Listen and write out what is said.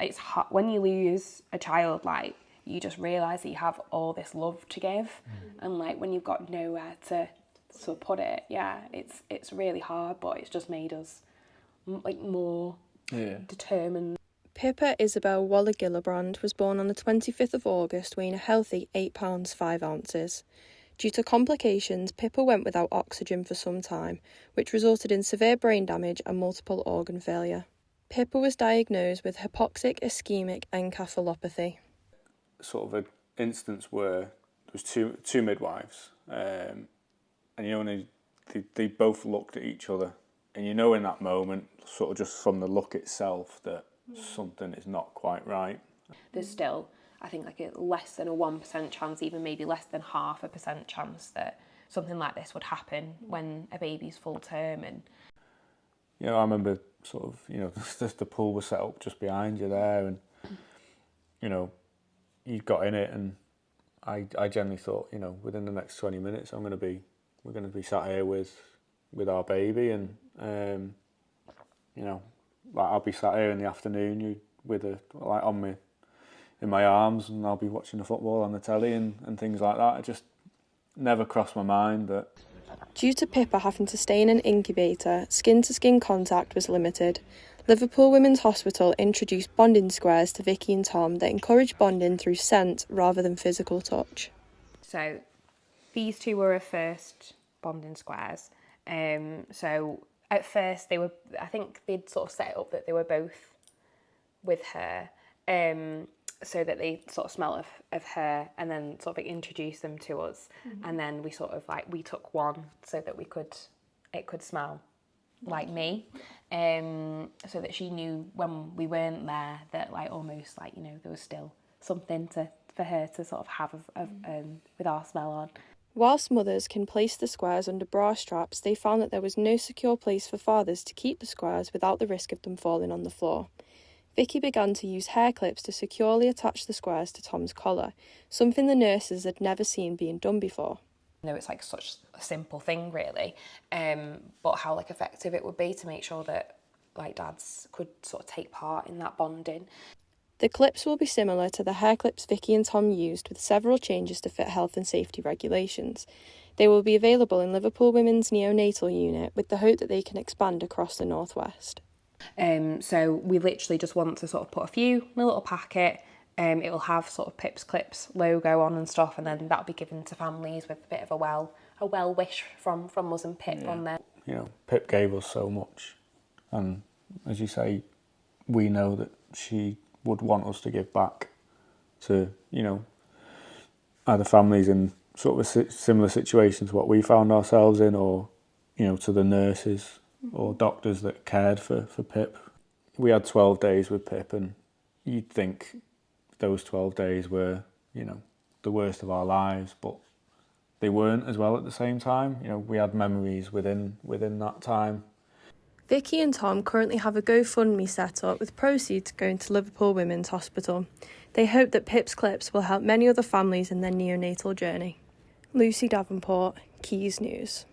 it's hard when you lose a child, like, you just realise that you have all this love to give, and like when you've got nowhere to put it, it's really hard, but it's just made us like more determined. Pippa Isabel Waller Gillibrand was born on the 25th of August, weighing a healthy 8 pounds 5 ounces. Due to complications, Pippa went without oxygen for some time, which resulted in severe brain damage and multiple organ failure. Pippa was diagnosed with hypoxic ischemic encephalopathy. Sort of an instance where there was two midwives, and they both looked at each other, and in that moment, sort of just from the look itself, that something is not quite right. There's still, I think, like a less than a 1% chance, even maybe less than 0.5% chance that something like this would happen when a baby's full term. And I remember sort of, the pool was set up just behind you there, and you got in it, and I generally thought, within the next 20 minutes, we're going to be sat here with our baby, and like I'll be sat here in the afternoon, you with her like on me in my arms, and I'll be watching the football on the telly and things like that. It just never crossed my mind that. Due to Pippa having to stay in an incubator, skin-to-skin contact was limited. Liverpool Women's Hospital introduced bonding squares to Vicky and Tom that encourage bonding through scent rather than physical touch. So these two were our first bonding squares. So at first I think they'd sort of set it up that they were both with her, so that they sort of smell of her, and then sort of introduce them to us. And then we sort of we took one so that it could smell like me, so that she knew when we weren't there that almost there was still something for her to sort of have with our smell on. Whilst mothers can place the squares under bra straps, they found that there was no secure place for fathers to keep the squares without the risk of them falling on the floor. Vicky began to use hair clips to securely attach the squares to Tom's collar, something the nurses had never seen being done before. It's such a simple thing, really, but how effective it would be to make sure that dads could sort of take part in that bonding. The clips will be similar to the hair clips Vicky and Tom used, with several changes to fit health and safety regulations. They will be available in Liverpool Women's neonatal unit, with the hope that they can expand across the northwest. So we literally just want to sort of put a few in a little packet. It will have sort of Pip's Clips logo on and stuff, and then that'll be given to families with a bit of a well wish from us and Pip on there. Pip gave us so much, and as you say, we know that she would want us to give back to either families in sort of a similar situation to what we found ourselves in, or to the nurses or doctors that cared for Pip. We had 12 days with Pip, and you'd think those 12 days were the worst of our lives, but they weren't as well at the same time. We had memories within that time. Vicky and Tom currently have a GoFundMe set up with proceeds going to Liverpool Women's Hospital. They hope that Pip's Clips will help many other families in their neonatal journey. Lucy Davenport, Keys News.